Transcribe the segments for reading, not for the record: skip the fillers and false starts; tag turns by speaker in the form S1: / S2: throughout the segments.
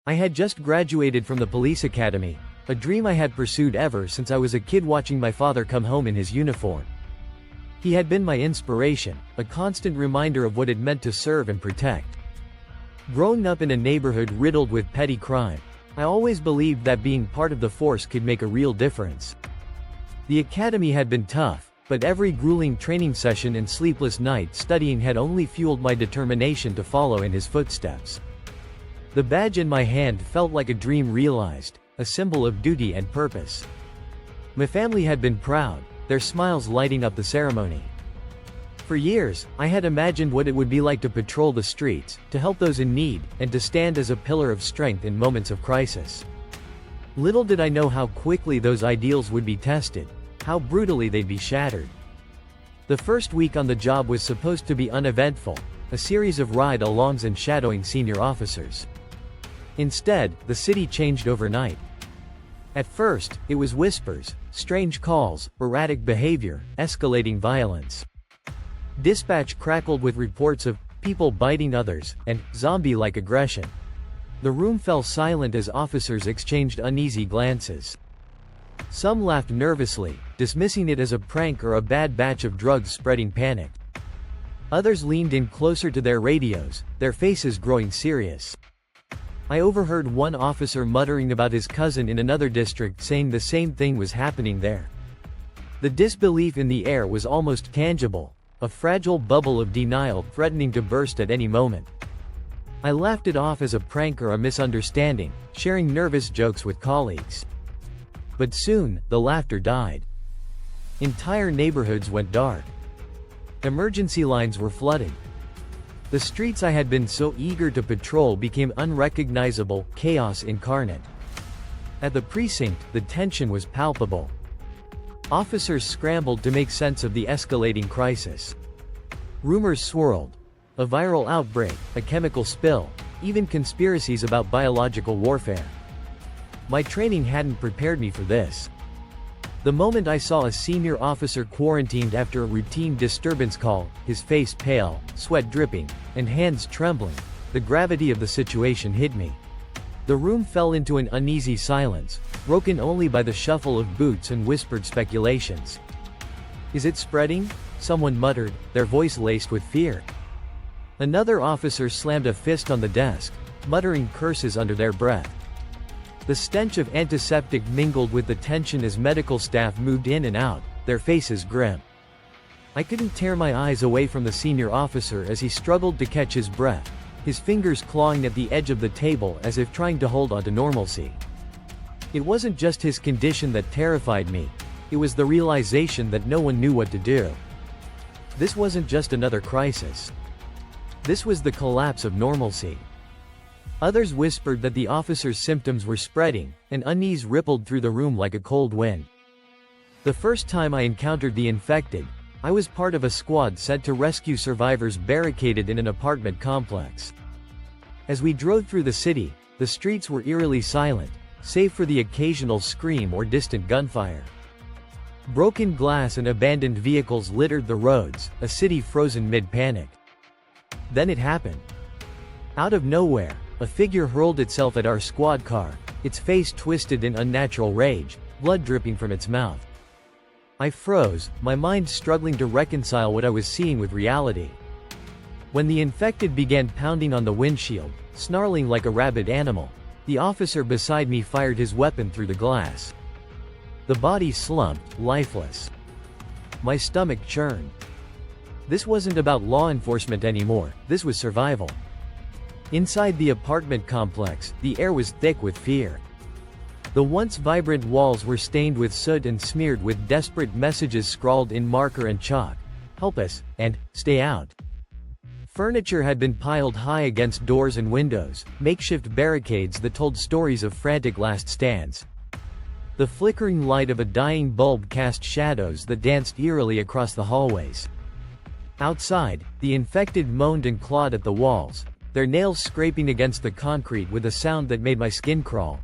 S1: I had just graduated from the police academy, a dream I had pursued ever since I was a kid, watching my father come home in his uniform. He had been my inspiration, a constant reminder of what it meant to serve and protect. Growing up in a neighborhood riddled with petty crime, I always believed that being part of the force could make a real difference. The academy had been tough, but every grueling training session and sleepless night studying had only fueled my determination to follow in his footsteps. The badge in my hand felt like a dream realized, a symbol of duty and purpose. My family had been proud, their smiles lighting up the ceremony. For years, I had imagined what it would be like to patrol the streets, to help those in need, and to stand as a pillar of strength in moments of crisis. Little did I know how quickly those ideals would be tested, how brutally they'd be shattered. The first week on the job was supposed to be uneventful, a series of ride-alongs and shadowing senior officers. Instead, the city changed overnight. At first, it was whispers, strange calls, erratic behavior, escalating violence. Dispatch crackled with reports of people biting others, and zombie-like aggression. The room fell silent as officers exchanged uneasy glances. Some laughed nervously, dismissing it as a prank or a bad batch of drugs spreading panic. Others leaned in closer to their radios, their faces growing serious. I overheard one officer muttering about his cousin in another district, saying the same thing was happening there. The disbelief in the air was almost tangible, a fragile bubble of denial threatening to burst at any moment. I laughed it off as a prank or a misunderstanding, sharing nervous jokes with colleagues. But soon, the laughter died. Entire neighborhoods went dark. Emergency lines were flooded. The streets I had been so eager to patrol became unrecognizable, chaos incarnate. At the precinct, the tension was palpable. Officers scrambled to make sense of the escalating crisis. Rumors swirled. A viral outbreak, a chemical spill, even conspiracies about biological warfare. My training hadn't prepared me for this. The moment I saw a senior officer quarantined after a routine disturbance call, his face pale, sweat dripping, and hands trembling, the gravity of the situation hit me. The room fell into an uneasy silence, broken only by the shuffle of boots and whispered speculations. "Is it spreading?" someone muttered, their voice laced with fear. Another officer slammed a fist on the desk, muttering curses under their breath. The stench of antiseptic mingled with the tension as medical staff moved in and out, their faces grim. I couldn't tear my eyes away from the senior officer as he struggled to catch his breath, his fingers clawing at the edge of the table as if trying to hold on to normalcy. It wasn't just his condition that terrified me, it was the realization that no one knew what to do. This wasn't just another crisis. This was the collapse of normalcy. Others whispered that the officer's symptoms were spreading, and unease rippled through the room like a cold wind. The first time I encountered the infected, I was part of a squad sent to rescue survivors barricaded in an apartment complex. As we drove through the city, the streets were eerily silent, save for the occasional scream or distant gunfire. Broken glass and abandoned vehicles littered the roads, a city frozen mid-panic. Then it happened. Out of nowhere, a figure hurled itself at our squad car, its face twisted in unnatural rage, blood dripping from its mouth. I froze, my mind struggling to reconcile what I was seeing with reality. When the infected began pounding on the windshield, snarling like a rabid animal, the officer beside me fired his weapon through the glass. The body slumped, lifeless. My stomach churned. This wasn't about law enforcement anymore, this was survival. Inside the apartment complex, the air was thick with fear. The once vibrant walls were stained with soot and smeared with desperate messages scrawled in marker and chalk. "Help us," and "Stay out." Furniture had been piled high against doors and windows, makeshift barricades that told stories of frantic last stands. The flickering light of a dying bulb cast shadows that danced eerily across the hallways. Outside, the infected moaned and clawed at the walls, their nails scraping against the concrete with a sound that made my skin crawl.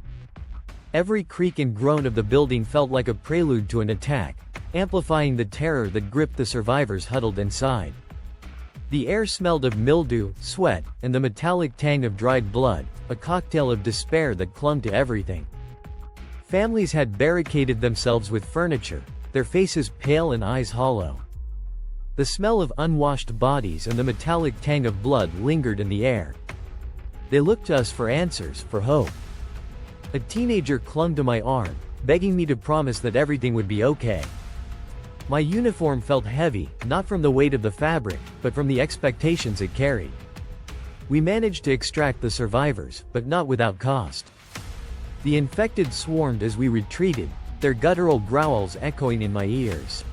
S1: Every creak and groan of the building felt like a prelude to an attack, amplifying the terror that gripped the survivors huddled inside. The air smelled of mildew, sweat, and the metallic tang of dried blood, a cocktail of despair that clung to everything. Families had barricaded themselves with furniture, their faces pale and eyes hollow. The smell of unwashed bodies and the metallic tang of blood lingered in the air. They looked to us for answers, for hope. A teenager clung to my arm, begging me to promise that everything would be okay. My uniform felt heavy, not from the weight of the fabric, but from the expectations it carried. We managed to extract the survivors, but not without cost. The infected swarmed as we retreated, their guttural growls echoing in my ears.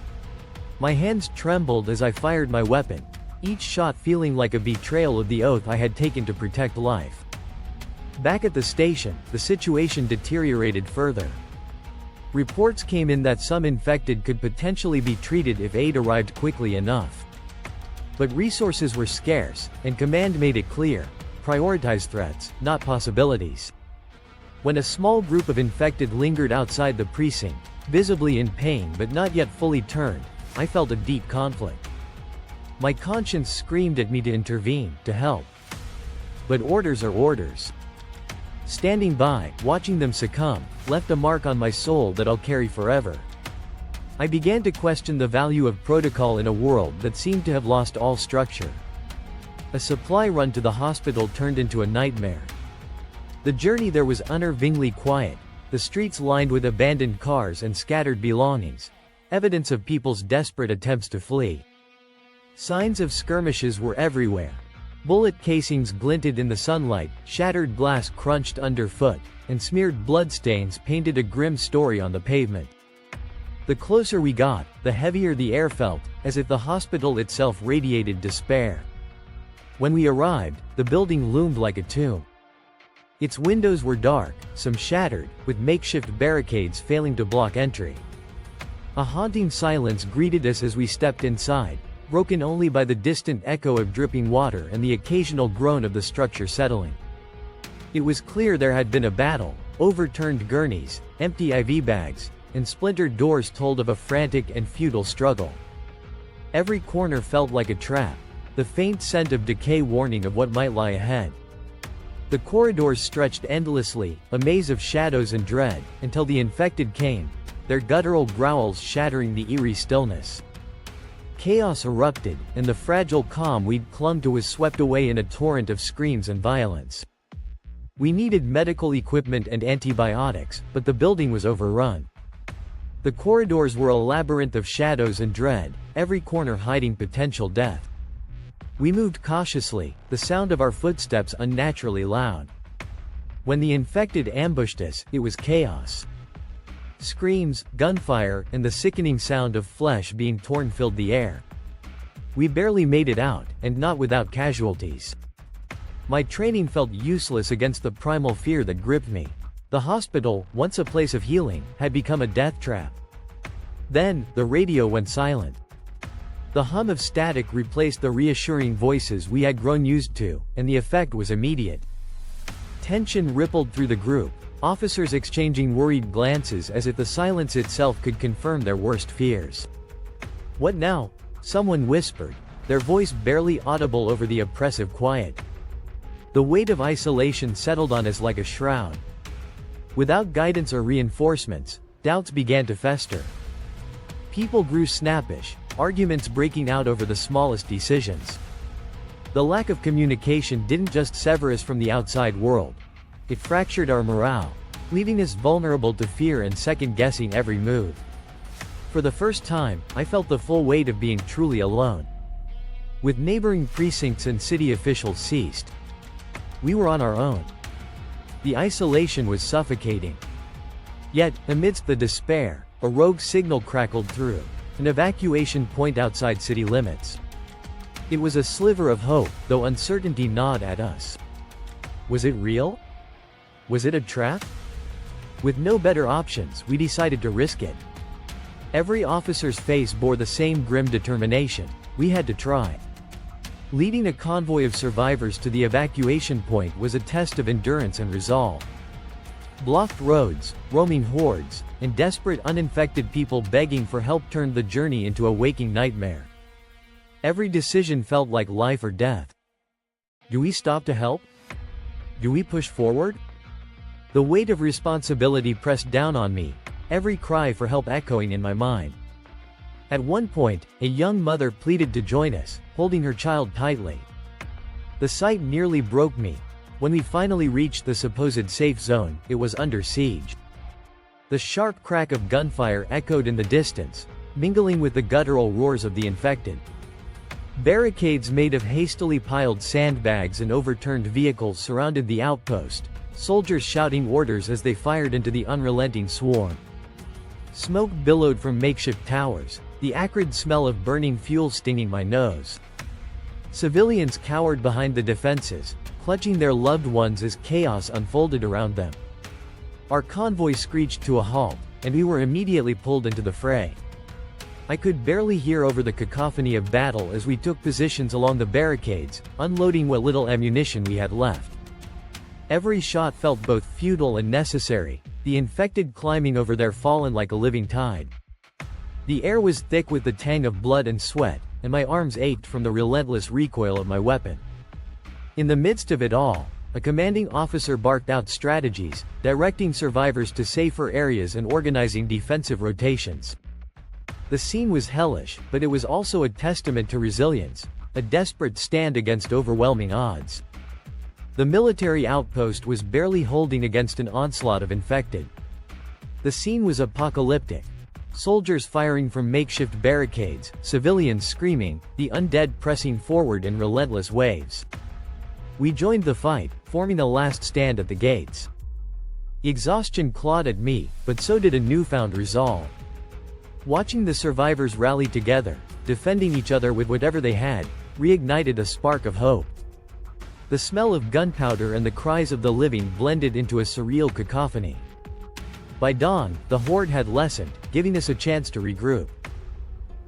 S1: My hands trembled as I fired my weapon, each shot feeling like a betrayal of the oath I had taken to protect life. Back at the station, the situation deteriorated further. Reports came in that some infected could potentially be treated if aid arrived quickly enough. But resources were scarce, and command made it clear: prioritize threats, not possibilities. When a small group of infected lingered outside the precinct, visibly in pain but not yet fully turned, I felt a deep conflict. My conscience screamed at me to intervene, to help. But orders are orders. Standing by, watching them succumb, left a mark on my soul that I'll carry forever. I began to question the value of protocol in a world that seemed to have lost all structure. A supply run to the hospital turned into a nightmare. The journey there was unnervingly quiet, the streets lined with abandoned cars and scattered belongings, evidence of people's desperate attempts to flee. Signs of skirmishes were everywhere. Bullet casings glinted in the sunlight, shattered glass crunched underfoot, and smeared bloodstains painted a grim story on the pavement. The closer we got, the heavier the air felt, as if the hospital itself radiated despair. When we arrived, the building loomed like a tomb. Its windows were dark, some shattered, with makeshift barricades failing to block entry. A haunting silence greeted us as we stepped inside, broken only by the distant echo of dripping water and the occasional groan of the structure settling. It was clear there had been a battle. Overturned gurneys, empty IV bags, and splintered doors told of a frantic and futile struggle. Every corner felt like a trap, the faint scent of decay warning of what might lie ahead. The corridors stretched endlessly, a maze of shadows and dread, until the infected came, their guttural growls shattering the eerie stillness. Chaos erupted, and the fragile calm we'd clung to was swept away in a torrent of screams and violence. We needed medical equipment and antibiotics, but the building was overrun. The corridors were a labyrinth of shadows and dread, every corner hiding potential death. We moved cautiously, the sound of our footsteps unnaturally loud. When the infected ambushed us, it was chaos. Screams, gunfire, and the sickening sound of flesh being torn filled the air. We barely made it out, and not without casualties. My training felt useless against the primal fear that gripped me. The hospital, once a place of healing, had become a death trap. Then, the radio went silent. The hum of static replaced the reassuring voices we had grown used to, and the effect was immediate. Tension rippled through the group, officers exchanging worried glances as if the silence itself could confirm their worst fears. "What now?" someone whispered, their voice barely audible over the oppressive quiet. The weight of isolation settled on us like a shroud. Without guidance or reinforcements, doubts began to fester. People grew snappish, arguments breaking out over the smallest decisions. The lack of communication didn't just sever us from the outside world. It fractured our morale, leaving us vulnerable to fear and second-guessing every move. For the first time, I felt the full weight of being truly alone. With neighboring precincts and city officials ceased, we were on our own. The isolation was suffocating. Yet, amidst the despair, a rogue signal crackled through, an evacuation point outside city limits. It was a sliver of hope, though uncertainty gnawed at us. Was it real? Was it a trap? With no better options, we decided to risk it. Every officer's face bore the same grim determination: we had to try. Leading a convoy of survivors to the evacuation point was a test of endurance and resolve. Blocked roads, roaming hordes, and desperate uninfected people begging for help turned the journey into a waking nightmare. Every decision felt like life or death. Do we stop to help? Do we push forward? The weight of responsibility pressed down on me, every cry for help echoing in my mind. At one point, a young mother pleaded to join us, holding her child tightly. The sight nearly broke me. When we finally reached the supposed safe zone, it was under siege. The sharp crack of gunfire echoed in the distance, mingling with the guttural roars of the infected. Barricades made of hastily piled sandbags and overturned vehicles surrounded the outpost, soldiers shouting orders as they fired into the unrelenting swarm. Smoke billowed from makeshift towers, the acrid smell of burning fuel stinging my nose. Civilians cowered behind the defenses, clutching their loved ones as chaos unfolded around them. Our convoy screeched to a halt, and we were immediately pulled into the fray. I could barely hear over the cacophony of battle as we took positions along the barricades, unloading what little ammunition we had left. Every shot felt both futile and necessary, the infected climbing over their fallen like a living tide. The air was thick with the tang of blood and sweat, and my arms ached from the relentless recoil of my weapon. In the midst of it all, a commanding officer barked out strategies, directing survivors to safer areas and organizing defensive rotations. The scene was hellish, but it was also a testament to resilience, a desperate stand against overwhelming odds. The military outpost was barely holding against an onslaught of infected. The scene was apocalyptic. Soldiers firing from makeshift barricades, civilians screaming, the undead pressing forward in relentless waves. We joined the fight, forming a last stand at the gates. Exhaustion clawed at me, but so did a newfound resolve. Watching the survivors rally together, defending each other with whatever they had, reignited a spark of hope. The smell of gunpowder and the cries of the living blended into a surreal cacophony. By dawn, the horde had lessened, giving us a chance to regroup.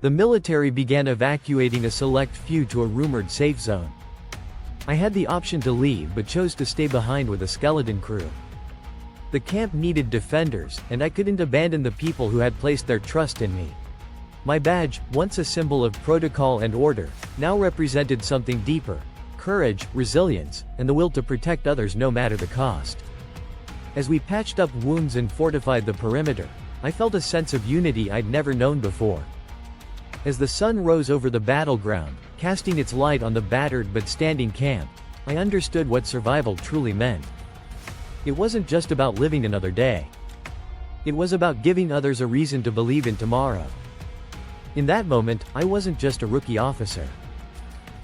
S1: The military began evacuating a select few to a rumored safe zone. I had the option to leave but chose to stay behind with a skeleton crew. The camp needed defenders, and I couldn't abandon the people who had placed their trust in me. My badge, once a symbol of protocol and order, now represented something deeper: courage, resilience, and the will to protect others no matter the cost. As we patched up wounds and fortified the perimeter, I felt a sense of unity I'd never known before. As the sun rose over the battleground, casting its light on the battered but standing camp, I understood what survival truly meant. It wasn't just about living another day. It was about giving others a reason to believe in tomorrow. In that moment, I wasn't just a rookie officer.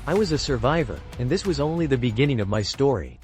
S1: I was a survivor, and this was only the beginning of my story.